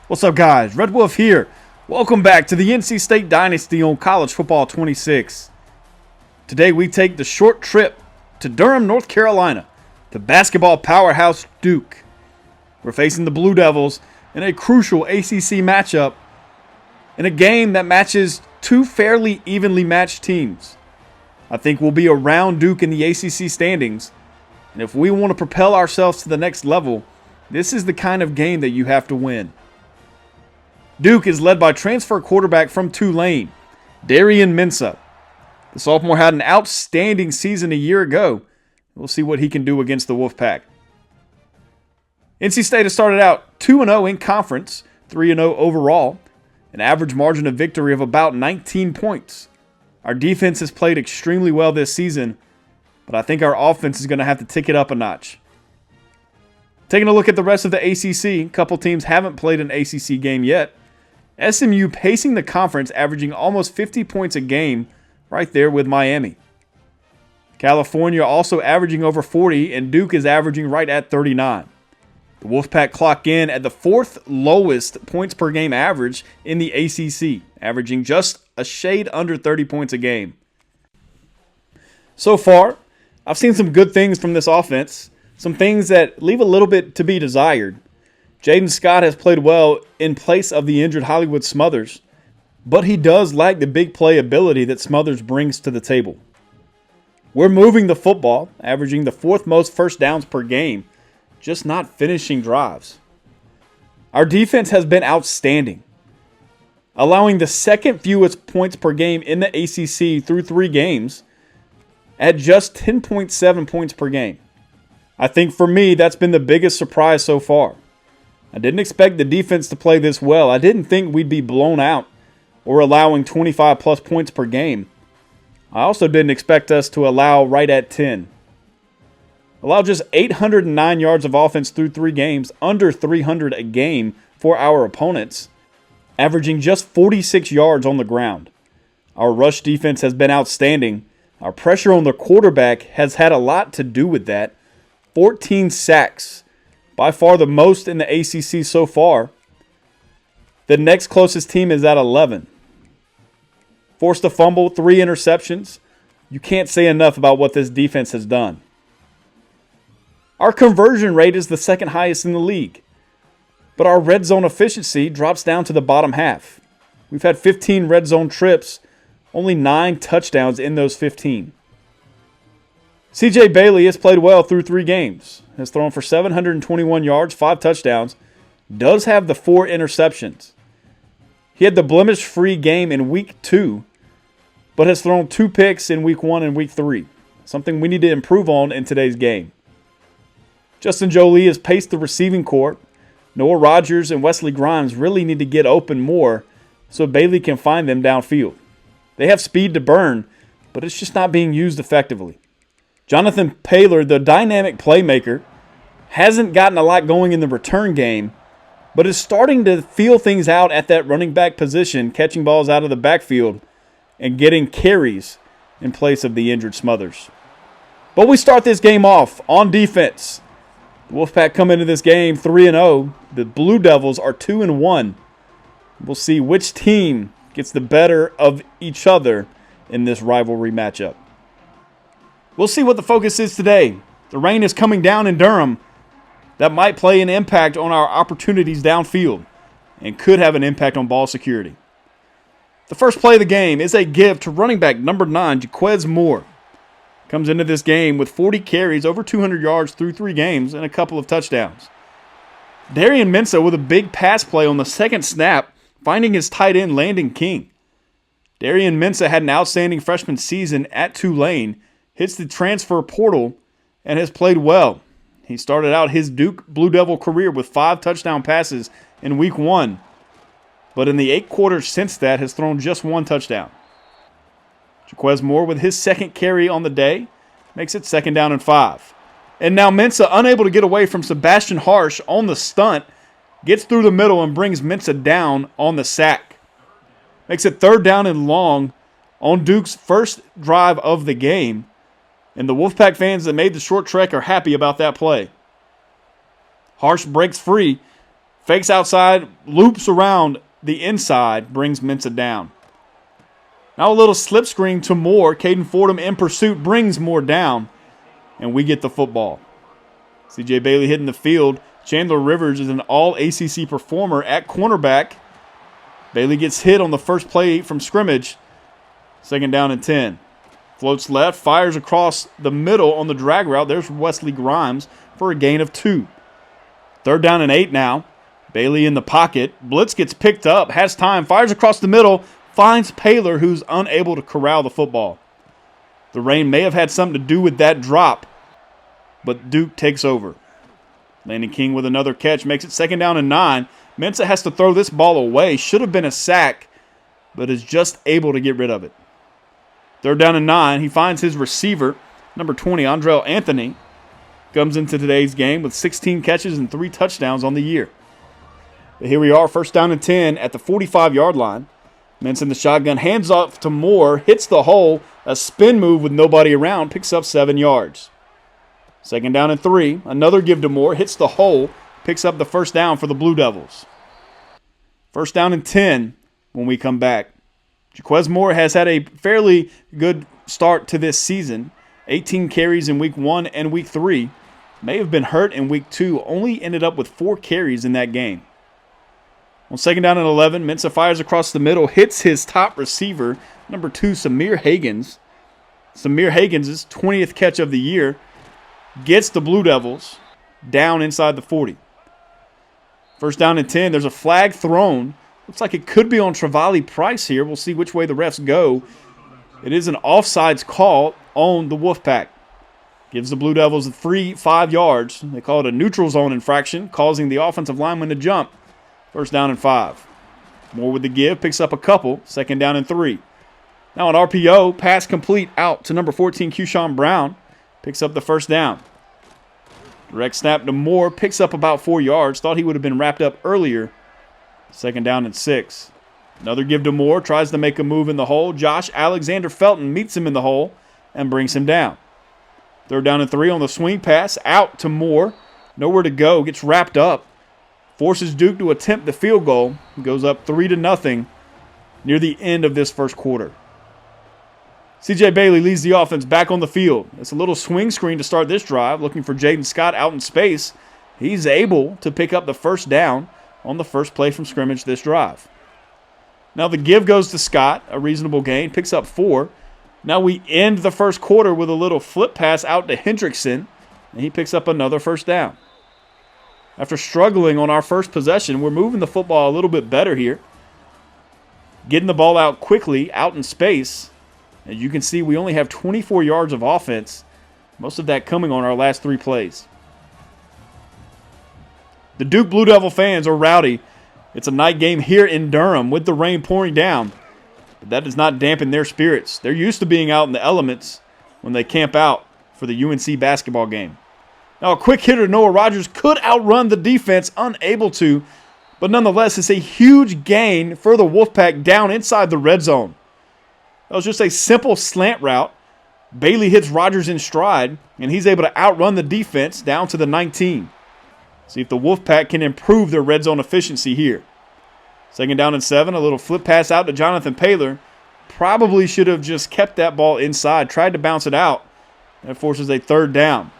What's up, guys? Red Wolf here. Welcome back to the NC State Dynasty on College Football 26. Today we take the short trip to Durham, North Carolina, the basketball powerhouse Duke. We're facing the Blue Devils in a crucial ACC matchup in a game that matches two fairly evenly matched teams. I think we'll be around Duke in the ACC standings, and if we want to propel ourselves to the next level, this is the kind of game that you have to win. Duke is led by transfer quarterback from Tulane, Darian Mensah. The sophomore had an outstanding season a year ago. We'll see what he can do against the Wolfpack. NC State has started out 2-0 in conference, 3-0 overall, an average margin of victory of about 19 points. Our defense has played extremely well this season, but I think our offense is going to have to tick it up a notch. Taking a look at the rest of the ACC, a couple teams haven't played an ACC game yet. SMU pacing the conference, averaging almost 50 points a game, right there with Miami. California also averaging over 40, and Duke is averaging right at 39. The Wolfpack clock in at the fourth lowest points per game average in the ACC, averaging just a shade under 30 points a game. So far, I've seen some good things from this offense, some things that leave a little bit to be desired. Jaden Scott has played well in place of the injured Hollywood Smothers, but he does lack the big play ability that Smothers brings to the table. We're moving the football, averaging the fourth most first downs per game, just not finishing drives. Our defense has been outstanding, allowing the second fewest points per game in the ACC through 3 games at just 10.7 points per game. I think for me, that's been the biggest surprise so far. I didn't expect the defense to play this well. I didn't think we'd be blown out or allowing 25 plus points per game. I also didn't expect us to allow right at 10. Allow just 809 yards of offense through 3 games, under 300 a game for our opponents, averaging just 46 yards on the ground. Our rush defense has been outstanding. Our pressure on the quarterback has had a lot to do with that. 14 sacks, by far the most in the ACC so far. The next closest team is at 11. Forced a fumble, 3 interceptions. You can't say enough about what this defense has done. Our conversion rate is the second highest in the league, but our red zone efficiency drops down to the bottom half. We've had 15 red zone trips, only 9 touchdowns in those 15. CJ Bailey has played well through 3 games, has thrown for 721 yards, 5 touchdowns, does have the 4 interceptions. He had the blemish-free game in week 2, but has thrown 2 picks in week 1 and week 3, something we need to improve on in today's game. Justin Jolie has paced the receiving corps. Noah Rogers and Wesley Grimes really need to get open more so Bailey can find them downfield. They have speed to burn, but it's just not being used effectively. Jonathan Paylor, the dynamic playmaker, hasn't gotten a lot going in the return game, but is starting to feel things out at that running back position, catching balls out of the backfield and getting carries in place of the injured Smothers. But we start this game off on defense. The Wolfpack come into this game 3-0. The Blue Devils are 2-1. We'll see which team gets the better of each other in this rivalry matchup. We'll see what the focus is today. The rain is coming down in Durham. That might play an impact on our opportunities downfield and could have an impact on ball security. The first play of the game is a give to running back number 9, Jaquez Moore. Comes into this game with 40 carries, over 200 yards through 3 games, and a couple of touchdowns. Darian Mensah with a big pass play on the second snap, finding his tight end Landon King. Darian Mensah had an outstanding freshman season at Tulane, hits the transfer portal, and has played well. He started out his Duke Blue Devil career with 5 touchdown passes in week 1, but in the 8 quarters since that has thrown just 1 touchdown. Jaquez Moore with his second carry on the day makes it 2nd down and 5. And now Mensah, unable to get away from Sebastian Harsh on the stunt, gets through the middle and brings Mensah down on the sack. Makes it 3rd down and long on Duke's first drive of the game. And the Wolfpack fans that made the short trek are happy about that play. Harsh breaks free Fakes outside, loops around the inside, brings Mensah down. Now a little slip screen to Moore. Caden Fordham in pursuit brings Moore down, and we get the football. C.J. Bailey hitting the field. Chandler Rivers is an all-ACC performer at cornerback. Bailey gets hit on the first play from scrimmage. 2nd down and 10. Floats left, fires across the middle on the drag route. There's Wesley Grimes for a gain of 2. 3rd down and 8 now. Bailey in the pocket. Blitz gets picked up, has time, fires across the middle, finds Paylor, who's unable to corral the football. The rain may have had something to do with that drop, but Duke takes over. Landon King with another catch makes it 2nd down and 9. Mensah has to throw this ball away. Should have been a sack, but is just able to get rid of it. 3rd down and 9. He finds his receiver, number 20, Andrell Anthony. Comes into today's game with 16 catches and 3 touchdowns on the year. But here we are, 1st down and 10 at the 45-yard line. Mensah in the shotgun, hands off to Moore, hits the hole, a spin move with nobody around, picks up 7 yards. 2nd down and 3, another give to Moore, hits the hole, picks up the 1st down for the Blue Devils. 1st down and 10 when we come back. Jaquez Moore has had a fairly good start to this season. 18 carries in week 1 and week 3. May have been hurt in week 2, only ended up with 4 carries in that game. On 2nd down and 11, Mensah fires across the middle, hits his top receiver, number 2, Samir Hagans. Samir Hagans' 20th catch of the year gets the Blue Devils down inside the 40. 1st down and 10, there's a flag thrown. Looks like it could be on Travali Price here. We'll see which way the refs go. It is an offsides call on the Wolfpack. Gives the Blue Devils a free 5 yards. They call it a neutral zone infraction, causing the offensive lineman to jump. 1st down and 5. Moore with the give, picks up a couple. 2nd down and 3. Now an RPO, pass complete out to number 14, Keyshawn Brown. Picks up the 1st down. Direct snap to Moore, picks up about 4 yards. Thought he would have been wrapped up earlier. 2nd down and 6. Another give to Moore, tries to make a move in the hole. Josh Alexander Felton meets him in the hole and brings him down. 3rd down and 3 on the swing pass, out to Moore. Nowhere to go, gets wrapped up. Forces Duke to attempt the field goal. Goes up 3-0 near the end of this first quarter. C.J. Bailey leads the offense back on the field. It's a little swing screen to start this drive, looking for Jaden Scott out in space. He's able to pick up the 1st down on the first play from scrimmage this drive. Now the give goes to Scott, a reasonable gain, picks up 4. Now we end the first quarter with a little flip pass out to Hendrickson, and he picks up another 1st down. After struggling on our first possession, we're moving the football a little bit better here. Getting the ball out quickly, out in space. As you can see, we only have 24 yards of offense, most of that coming on our last 3 plays. The Duke Blue Devil fans are rowdy. It's a night game here in Durham with the rain pouring down, but that does not dampen their spirits. They're used to being out in the elements when they camp out for the UNC basketball game. Now, a quick hitter, Noah Rogers, could outrun the defense, unable to, but nonetheless, it's a huge gain for the Wolfpack down inside the red zone. That was just a simple slant route. Bailey hits Rogers in stride, and he's able to outrun the defense down to the 19. See if the Wolfpack can improve their red zone efficiency here. 2nd down and 7, a little flip pass out to Jonathan Paylor. Probably should have just kept that ball inside, tried to bounce it out. That forces a 3rd down.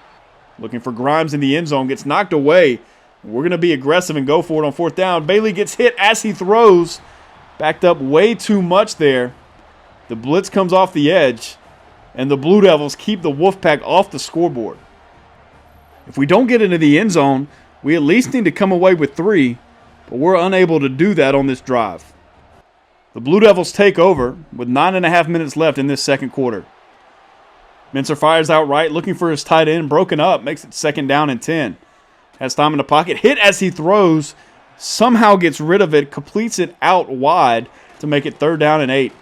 Looking for Grimes in the end zone, gets knocked away. We're going to be aggressive and go for it on 4th down. Bailey gets hit as he throws. Backed up way too much there. The blitz comes off the edge, and the Blue Devils keep the Wolfpack off the scoreboard. If we don't get into the end zone, we at least need to come away with 3, but we're unable to do that on this drive. The Blue Devils take over with 9.5 minutes left in this second quarter. Mensah fires out right, looking for his tight end, broken up, makes it 2nd down and 10. Has time in the pocket, hit as he throws, somehow gets rid of it, completes it out wide to make it 3rd down and 8.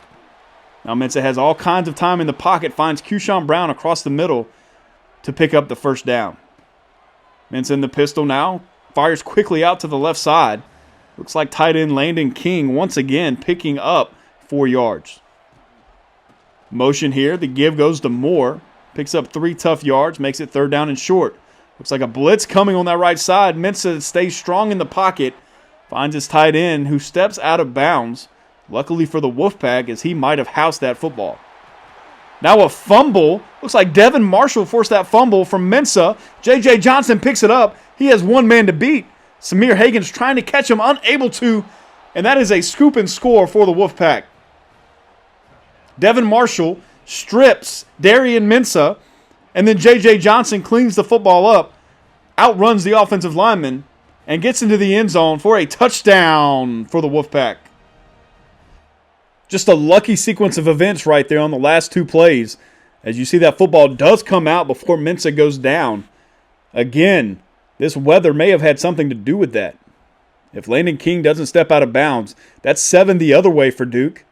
Now Mensah has all kinds of time in the pocket, finds Keyshawn Brown across the middle to pick up the 1st down. Mensah in the pistol now, fires quickly out to the left side. Looks like tight end Landon King once again picking up 4 yards. Motion here, the give goes to Moore. Picks up 3 tough yards, makes it 3rd down and short. Looks like a blitz coming on that right side. Mensah stays strong in the pocket, Finds his tight end, who steps out of bounds. Luckily for the Wolfpack, as he might have housed that football. Now a fumble. Looks like Devin Marshall forced that fumble from Mensah. J.J. Johnson picks it up. He has one man to beat. Samir Hagan's trying to catch him, unable to. And that is a scoop and score for the Wolfpack. Devin Marshall strips Darian Mensah. And then J.J. Johnson cleans the football up, outruns the offensive lineman, and gets into the end zone for a touchdown for the Wolfpack. Just a lucky sequence of events right there on the last two plays. As you see, that football does come out before Mensah goes down. Again, this weather may have had something to do with that. If Landon King doesn't step out of bounds, that's 7 the other way for Duke.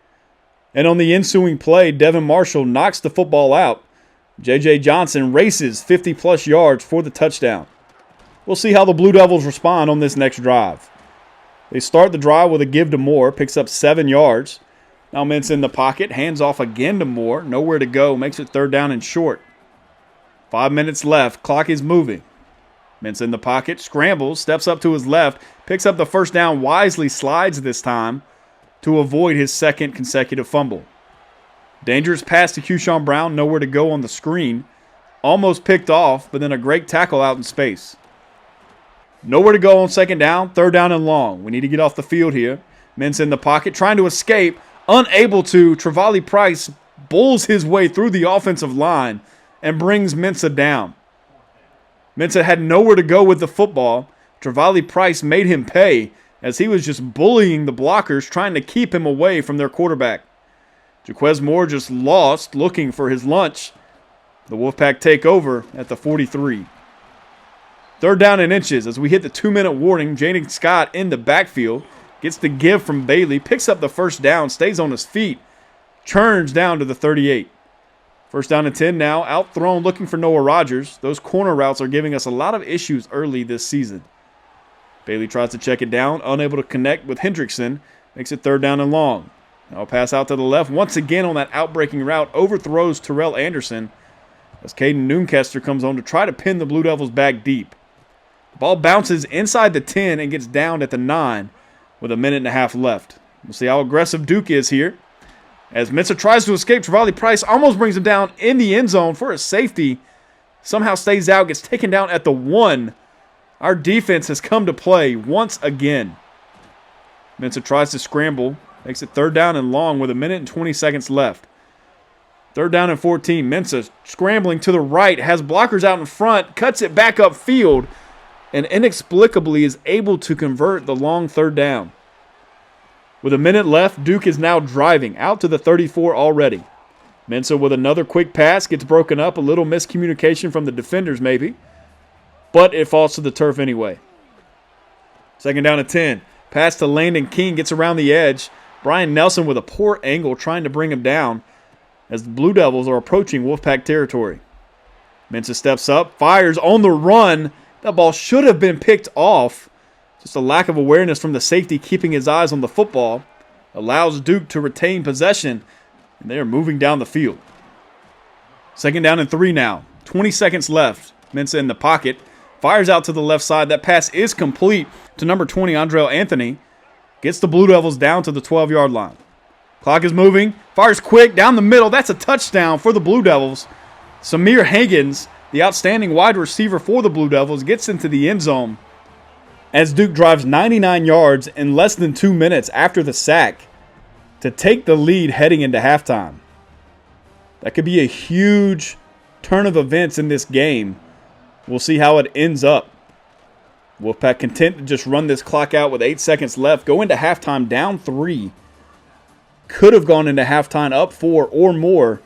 And on the ensuing play, Devin Marshall knocks the football out. J.J. Johnson races 50-plus yards for the touchdown. We'll see how the Blue Devils respond on this next drive. They start the drive with a give to Moore, picks up 7 yards. Now Mensah in the pocket, hands off again to Moore. Nowhere to go, makes it 3rd down and short. 5 minutes left, clock is moving. Mensah in the pocket, scrambles, steps up to his left, picks up the first down wisely, slides this time to avoid his 2nd consecutive fumble. Dangerous pass to Keyshawn Brown, nowhere to go on the screen. Almost picked off, but then a great tackle out in space. Nowhere to go on 2nd down, 3rd down and long. We need to get off the field here. Mensah in the pocket, trying to escape. Unable to, Travali Price bulls his way through the offensive line and brings Mensah down. Mensah had nowhere to go with the football. Travali Price made him pay as he was just bullying the blockers, trying to keep him away from their quarterback. Jaquez Moore just lost, looking for his lunch. The Wolfpack take over at the 43. 3rd down and inches as we hit the 2-minute warning. Jaden Scott in the backfield. Gets the give from Bailey, picks up the first down, stays on his feet, churns down to the 38. 1st down and 10 now, outthrown looking for Noah Rogers. Those corner routes are giving us a lot of issues early this season. Bailey tries to check it down, unable to connect with Hendrickson, makes it 3rd down and long. Now a pass out to the left, once again on that outbreaking route, overthrows Terrell Anderson as Caden Noonkester comes on to try to pin the Blue Devils back deep. The ball bounces inside the 10 and gets down at the 9. With 1.5 minutes left. We'll see how aggressive Duke is here. As Mensah tries to escape, Travali Price almost brings him down in the end zone for a safety. Somehow stays out, gets taken down at the 1. Our defense has come to play once again. Mensah tries to scramble. Makes it 3rd down and long with 1 minute and 20 seconds left. 3rd down and 14. Mensah scrambling to the right. Has blockers out in front. Cuts it back upfield. And inexplicably is able to convert the long 3rd down. With 1 minute left, Duke is now driving out to the 34 already. Mensah with another quick pass, gets broken up, a little miscommunication from the defenders maybe, but it falls to the turf anyway. 2nd down and 10, pass to Landon King, gets around the edge. Brian Nelson with a poor angle trying to bring him down as the Blue Devils are approaching Wolfpack territory. Mensah steps up, fires on the run. That ball should have been picked off. Just a lack of awareness from the safety keeping his eyes on the football allows Duke to retain possession, and they are moving down the field. 2nd down and 3 now. 20 seconds left. Mensah in the pocket. Fires out to the left side. That pass is complete to number 20, Andrell Anthony. Gets the Blue Devils down to the 12-yard line. Clock is moving. Fires quick down the middle. That's a touchdown for the Blue Devils. Samir Hagens, the outstanding wide receiver for the Blue Devils, gets into the end zone as Duke drives 99 yards in less than 2 minutes after the sack to take the lead heading into halftime. That could be a huge turn of events in this game. We'll see how it ends up. Wolfpack content to just run this clock out with 8 seconds left. Go into halftime down 3. Could have gone into halftime up 4 or more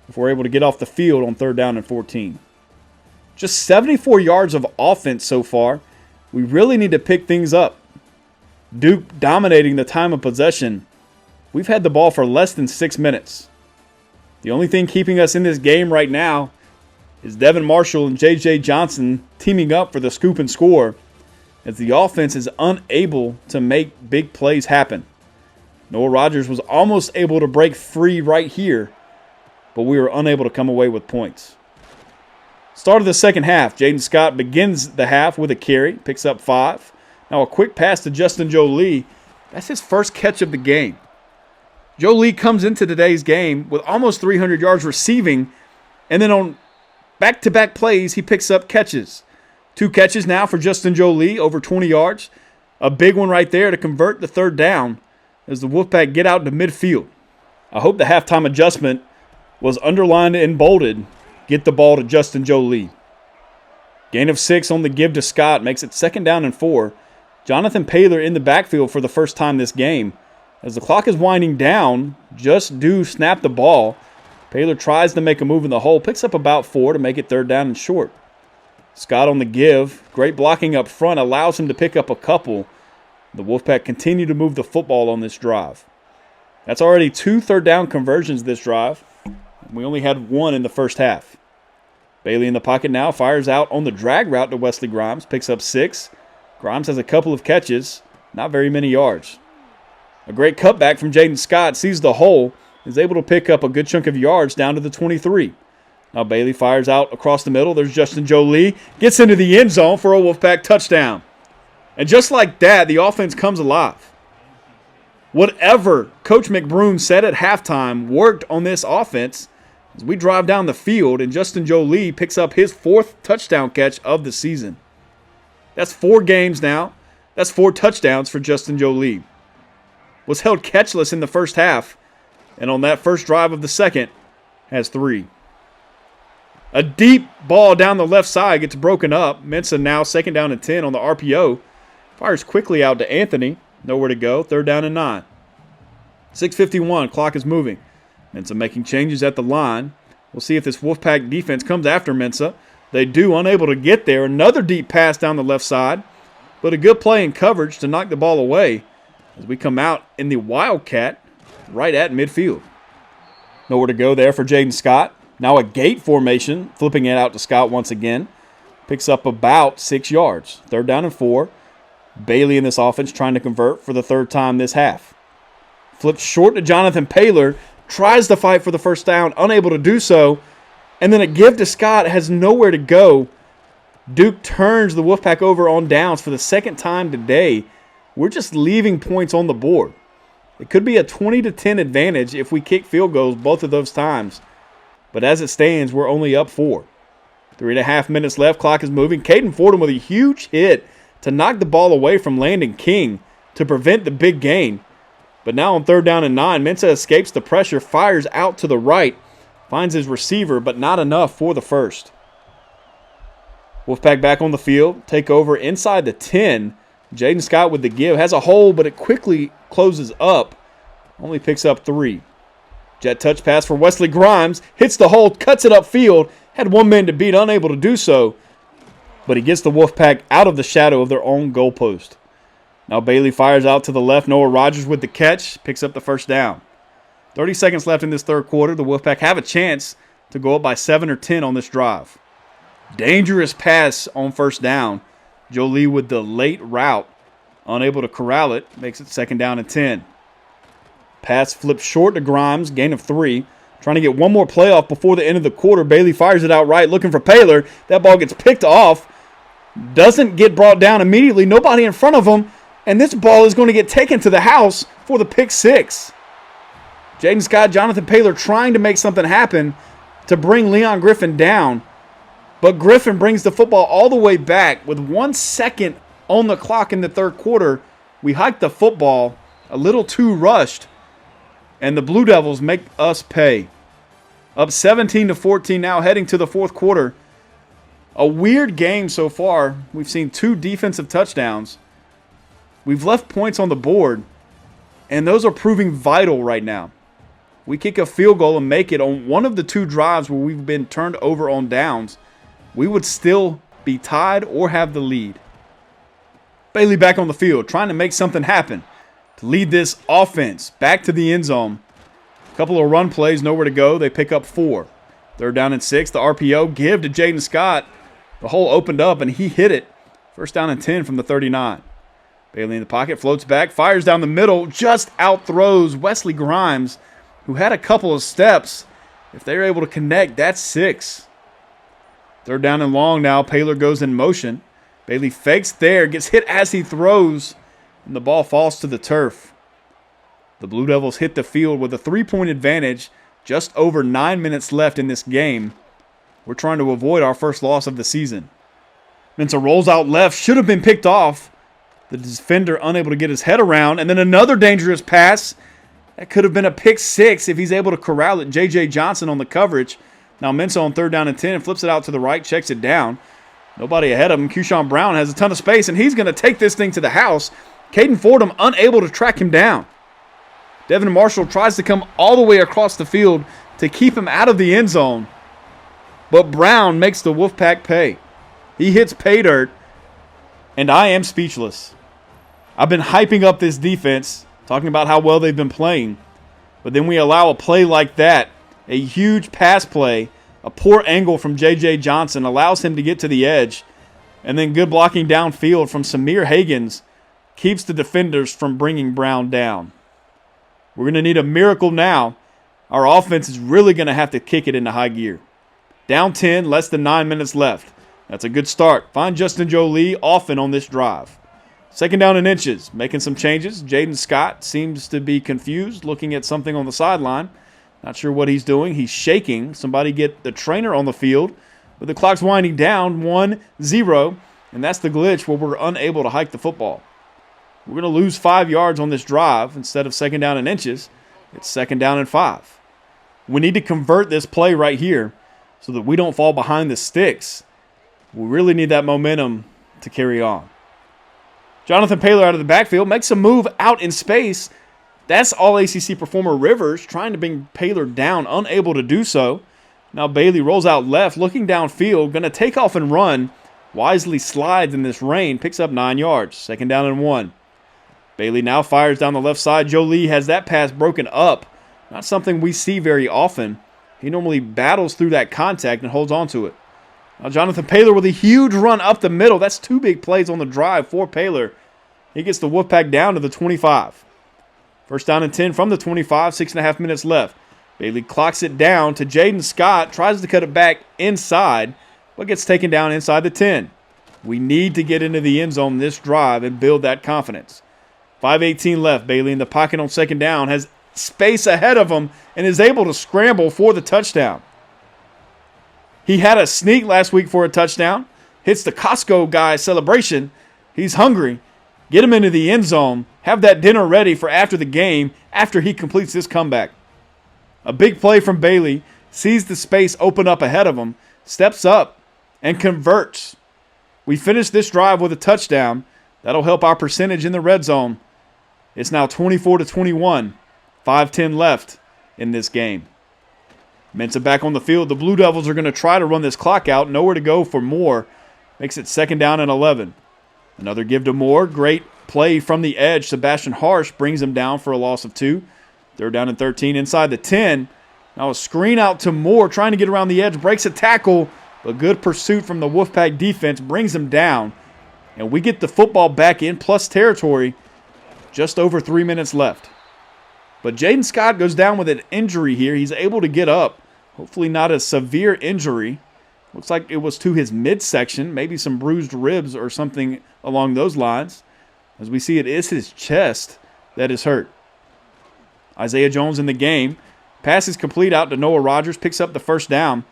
if we're able to get off the field on 3rd down and 14. Just 74 yards of offense so far. We really need to pick things up. Duke dominating the time of possession. We've had the ball for less than 6 minutes. The only thing keeping us in this game right now is Devin Marshall and J.J. Johnson teaming up for the scoop and score as the offense is unable to make big plays happen. Noah Rogers was almost able to break free right here, but we were unable to come away with points. Start of the second half, Jaden Scott begins the half with a carry, picks up 5. Now a quick pass to Justin Jolie. That's his first catch of the game. Jolie comes into today's game with almost 300 yards receiving, and then on back-to-back plays, he picks up catches. 2 catches now for Justin Jolie, over 20 yards. A big one right there to convert the third down as the Wolfpack get out to midfield. I hope the halftime adjustment was underlined and bolded. Get the ball to Justin Jolie. Gain of 6 on the give to Scott makes it 2nd down and 4. Jonathan Paylor in the backfield for the first time this game. As the clock is winding down, just do snap the ball. Paylor tries to make a move in the hole, picks up about 4 to make it 3rd down and short. Scott on the give. Great blocking up front allows him to pick up a couple. The Wolfpack continue to move the football on this drive. That's already 2 3rd down conversions this drive. We only had 1 in the first half. Bailey in the pocket now, fires out on the drag route to Wesley Grimes, picks up 6. Grimes has a couple of catches, not very many yards. A great cutback from Jaden Scott, sees the hole, is able to pick up a good chunk of yards down to the 23. Now Bailey fires out across the middle. There's Justin Jolie, gets into the end zone for a Wolfpack touchdown. And just like that, the offense comes alive. Whatever Coach McBroom said at halftime worked on this offense as we drive down the field and Justin Jolie picks up his 4th touchdown catch of the season. That's 4 games now. That's 4 touchdowns for Justin Jolie. Was held catchless in the first half, and on that first drive of the second, has 3. A deep ball down the left side gets broken up. Mensah now 2nd down and 10 on the RPO. Fires quickly out to Anthony. Nowhere to go. 3rd down and 9. 6:51. Clock is moving. Mensah making changes at the line. We'll see if this Wolfpack defense comes after Mensah. They do, unable to get there. Another deep pass down the left side. But a good play in coverage to knock the ball away as we come out in the Wildcat right at midfield. Nowhere to go there for Jaden Scott. Now a gate formation, flipping it out to Scott once again. Picks up about 6 yards. 3rd down and 4. Bailey in this offense trying to convert for the 3rd time this half. Flips short to Jonathan Paylor. Tries to fight for the first down, unable to do so. And then a give to Scott, has nowhere to go. Duke turns the Wolfpack over on downs for the 2nd time today. We're just leaving points on the board. It could be a 20-10 advantage if we kick field goals both of those times. But as it stands, we're only up 4. 3.5 minutes left. Clock is moving. Caden Fordham with a huge hit to knock the ball away from Landon King to prevent the big gain. But now on 3rd down and 9, Mensah escapes the pressure, fires out to the right, finds his receiver, but not enough for the first. Wolfpack back on the field, take over inside the 10. Jaden Scott with the give, has a hole, but it quickly closes up. Only picks up 3. Jet touch pass for Wesley Grimes, hits the hole, cuts it upfield, had 1 man to beat, unable to do so. But he gets the Wolfpack out of the shadow of their own goalpost. Now Bailey fires out to the left. Noah Rogers with the catch. Picks up the first down. 30 seconds left in this 3rd quarter. The Wolfpack have a chance to go up by 7 or 10 on this drive. Dangerous pass on 1st down. Jolie with the late route. Unable to corral it. Makes it 2nd down and 10. Pass flips short to Grimes. Gain of 3. Trying to get 1 more play off before the end of the quarter. Bailey fires it out right. Looking for Paylor. That ball gets picked off. Doesn't get brought down immediately. Nobody in front of him. And this ball is going to get taken to the house for the pick 6. Jaden Scott, Jonathan Paylor trying to make something happen to bring Leon Griffin down. But Griffin brings the football all the way back with 1 second on the clock in the 3rd quarter. We hiked the football a little too rushed. And the Blue Devils make us pay. Up 17-14 now, heading to the 4th quarter. A weird game so far. We've seen 2 defensive touchdowns. We've left points on the board, and those are proving vital right now. We kick a field goal and make it on one of the 2 drives where we've been turned over on downs, we would still be tied or have the lead. Bailey back on the field, trying to make something happen to lead this offense back to the end zone. A couple of run plays, nowhere to go. They pick up 4. 3rd down and 6. The RPO give to Jaden Scott. The hole opened up, and he hit it. 1st down and 10 from the 39. Bailey in the pocket, floats back, fires down the middle, just outthrows Wesley Grimes, who had a couple of steps. If they're able to connect, that's 6. 3rd down and long now. Paylor goes in motion. Bailey fakes there, gets hit as he throws, and the ball falls to the turf. The Blue Devils hit the field with a 3-point advantage, just over 9 minutes left in this game. We're trying to avoid our first loss of the season. Mensah rolls out left, should have been picked off. The defender unable to get his head around, and then another dangerous pass. That could have been a pick six if he's able to corral it. J.J. Johnson on the coverage. Now Mensah on 3rd down and 10, flips it out to the right, checks it down. Nobody ahead of him. Keyshawn Brown has a ton of space, and he's going to take this thing to the house. Caden Fordham unable to track him down. Devin Marshall tries to come all the way across the field to keep him out of the end zone. But Brown makes the Wolfpack pay. He hits pay dirt, and I am speechless. I've been hyping up this defense, talking about how well they've been playing. But then we allow a play like that, a huge pass play, a poor angle from J.J. Johnson allows him to get to the edge, and then good blocking downfield from Samir Hagans keeps the defenders from bringing Brown down. We're going to need a miracle now. Our offense is really going to have to kick it into high gear. Down 10, less than 9 minutes left. That's a good start. Find Justin Jolie often on this drive. 2nd down and inches, making some changes. Jaden Scott seems to be confused, looking at something on the sideline. Not sure what he's doing. He's shaking. Somebody get the trainer on the field. But the clock's winding down, 1-0, and that's the glitch where we're unable to hike the football. We're going to lose 5 yards on this drive. Instead of 2nd down and inches, it's 2nd down and 5. We need to convert this play right here so that we don't fall behind the sticks. We really need that momentum to carry on. Jonathan Paylor out of the backfield makes a move out in space. That's All-ACC performer Rivers trying to bring Paylor down, unable to do so. Now Bailey rolls out left, looking downfield, going to take off and run. Wisely slides in this rain, picks up 9 yards. 2nd down and 1. Bailey now fires down the left side. Jolie has that pass broken up. Not something we see very often. He normally battles through that contact and holds on to it. Now Jonathan Paylor with a huge run up the middle. That's 2 big plays on the drive for Paylor. He gets the Wolfpack down to the 25. 1st down and 10 from the 25, 6.5 minutes left. Bailey clocks it down to Jaden Scott, tries to cut it back inside, but gets taken down inside the 10. We need to get into the end zone this drive and build that confidence. 5:18 left. Bailey in the pocket on 2nd down, has space ahead of him, and is able to scramble for the touchdown. He had a sneak last week for a touchdown. Hits the Costco guy celebration. He's hungry. Get him into the end zone. Have that dinner ready for after the game, after he completes this comeback. A big play from Bailey. Sees the space open up ahead of him. Steps up and converts. We finish this drive with a touchdown. That'll help our percentage in the red zone. It's now 24-21. 5:10 left in this game. Mensah back on the field. The Blue Devils are going to try to run this clock out. Nowhere to go for Moore. Makes it 2nd down and 11. Another give to Moore. Great play from the edge. Sebastian Harsh brings him down for a loss of 2. 3rd down and 13 inside the 10. Now a screen out to Moore, trying to get around the edge. Breaks a tackle. But good pursuit from the Wolfpack defense brings him down. And we get the football back in plus territory. Just over 3 minutes left. But Jaden Scott goes down with an injury here. He's able to get up. Hopefully not a severe injury. Looks like it was to his midsection. Maybe some bruised ribs or something along those lines. As we see, it is his chest that is hurt. Isaiah Jones in the game. Pass is complete out to Noah Rogers. Picks up the 1st down.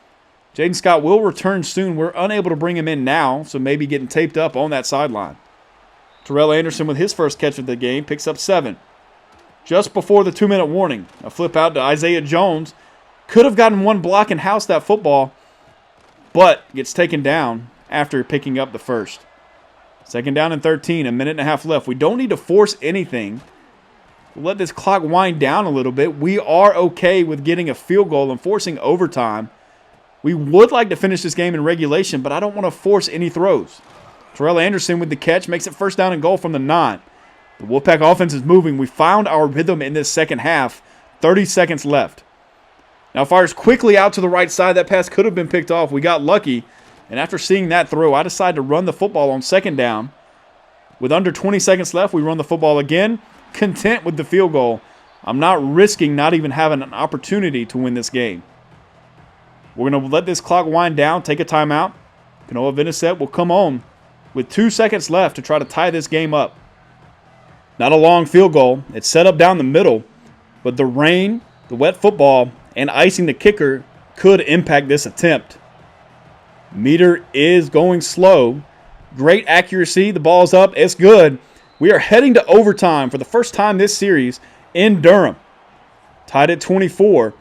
Jaden Scott will return soon. We're unable to bring him in now, so maybe getting taped up on that sideline. Terrell Anderson with his first catch of the game. Picks up 7. Just before the 2-minute warning. A flip out to Isaiah Jones. Could have gotten one block and housed that football, but gets taken down after picking up the 1st. 2nd down and 13, 1.5 minutes left. We don't need to force anything. We'll let this clock wind down a little bit. We are okay with getting a field goal and forcing overtime. We would like to finish this game in regulation, but I don't want to force any throws. Terrell Anderson with the catch makes it 1st down and goal from the 9. The Wolfpack offense is moving. We found our rhythm in this second half. 30 seconds left. Now fires quickly out to the right side. That pass could have been picked off. We got lucky. And after seeing that throw, I decided to run the football on 2nd down. With under 20 seconds left, we run the football again. Content with the field goal. I'm not risking not even having an opportunity to win this game. We're going to let this clock wind down, take a timeout. Kanoa Vinicet will come on. with 2 seconds left to try to tie this game up. Not a long field goal. It's set up down the middle, but the rain, the wet football, and icing the kicker could impact this attempt. Meter is going slow. Great accuracy. The ball's up. It's good. We are heading to overtime for the first time this series in Durham. Tied at 24.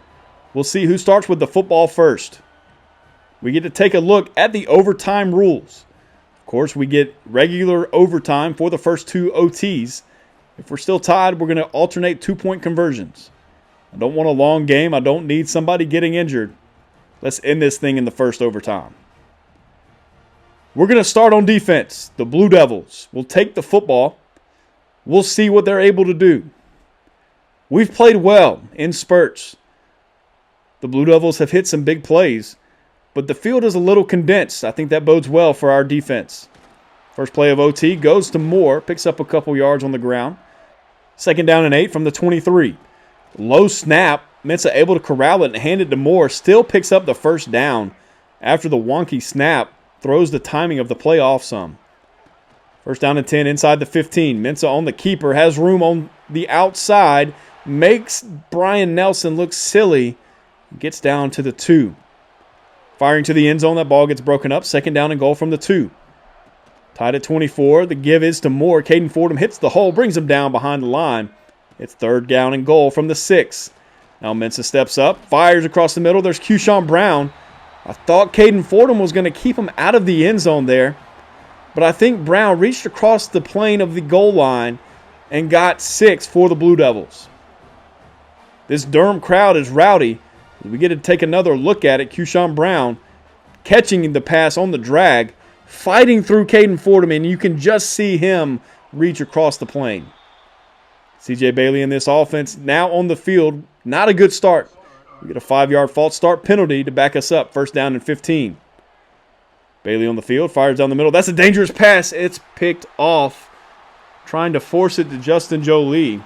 We'll see who starts with the football first. We get to take a look at the overtime rules. Of course, we get regular overtime for the first 2 OTs. If we're still tied, we're going to alternate 2-point conversions. I don't want a long game. I don't need somebody getting injured. Let's end this thing in the first overtime. We're going to start on defense. The Blue Devils will take the football. We'll see what they're able to do. We've played well in spurts. The Blue Devils have hit some big plays, but the field is a little condensed. I think that bodes well for our defense. First play of OT goes to Moore, picks up a couple yards on the ground. 2nd down and 8 from the 23. Low snap. Mensah able to corral it and hand it to Moore. Still picks up the first down after the wonky snap. Throws the timing of the play off some. 1st down and 10 inside the 15. Mensah on the keeper. Has room on the outside. Makes Brian Nelson look silly. Gets down to the 2. Firing to the end zone. That ball gets broken up. 2nd down and goal from the 2. Tied at 24. The give is to Moore. Caden Fordham hits the hole. Brings him down behind the line. It's 3rd down and goal from the 6. Now Mensah steps up. Fires across the middle. There's Keyshawn Brown. I thought Caden Fordham was going to keep him out of the end zone there. But I think Brown reached across the plane of the goal line and got 6 for the Blue Devils. This Durham crowd is rowdy. We get to take another look at it. Keyshawn Brown catching the pass on the drag, fighting through Caden Fordham, and you can just see him reach across the plane. C.J. Bailey in this offense now on the field. Not a good start. We get a 5-yard false start penalty to back us up. 1st down and 15. Bailey on the field, fires down the middle. That's a dangerous pass. It's picked off. Trying to force it to Justin Jolie.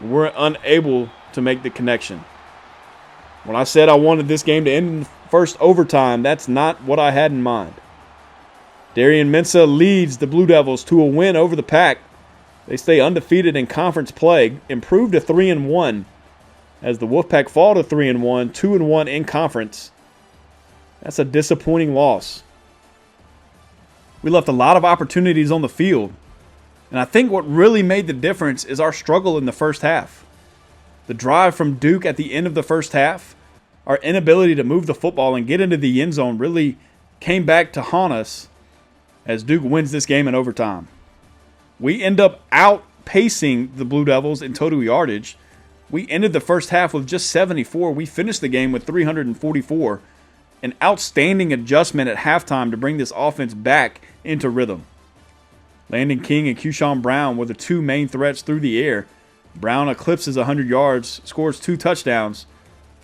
We're unable to make the connection. When I said I wanted this game to end in the first overtime, that's not what I had in mind. Darian Mensah leads the Blue Devils to a win over the Pack. They stay undefeated in conference play, improved to 3-1 as the Wolfpack fall to 3-1, 2-1 in conference. That's a disappointing loss. We left a lot of opportunities on the field, and I think what really made the difference is our struggle in the first half. The drive from Duke at the end of the first half, our inability to move the football and get into the end zone really came back to haunt us as Duke wins this game in overtime. We end up outpacing the Blue Devils in total yardage. We ended the first half with just 74. We finished the game with 344. An outstanding adjustment at halftime to bring this offense back into rhythm. Landon King and Keyshawn Brown were the 2 main threats through the air. Brown eclipses 100 yards, scores 2 touchdowns.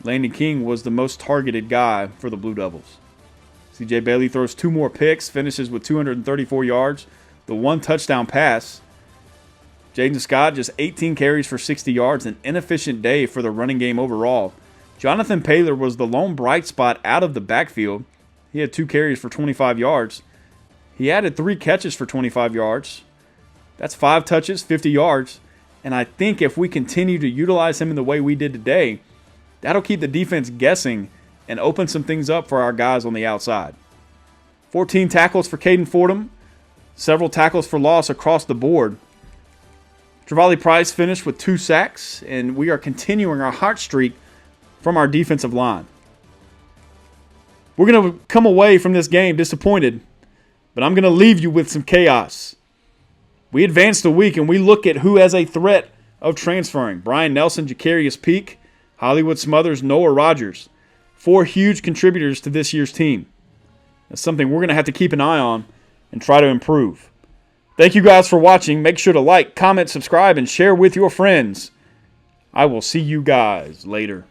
Landon King was the most targeted guy for the Blue Devils. C.J. Bailey throws 2 more picks, finishes with 234 yards, the 1 touchdown pass. Jaden Scott just 18 carries for 60 yards, an inefficient day for the running game overall. Jonathan Paylor was the lone bright spot out of the backfield. He had 2 carries for 25 yards. He added 3 catches for 25 yards. That's 5 touches, 50 yards. And I think if we continue to utilize him in the way we did today, that'll keep the defense guessing and open some things up for our guys on the outside. 14 tackles for Caden Fordham. Several tackles for loss across the board. Travali Price finished with 2 sacks, and we are continuing our hot streak from our defensive line. We're going to come away from this game disappointed, but I'm going to leave you with some chaos. We advance the week, and we look at who has a threat of transferring. Brian Nelson, Jacarius Peak, Hollywood Smothers, Noah Rogers. 4 huge contributors to this year's team. That's something we're going to have to keep an eye on and try to improve. Thank you guys for watching. Make sure to like, comment, subscribe, and share with your friends. I will see you guys later.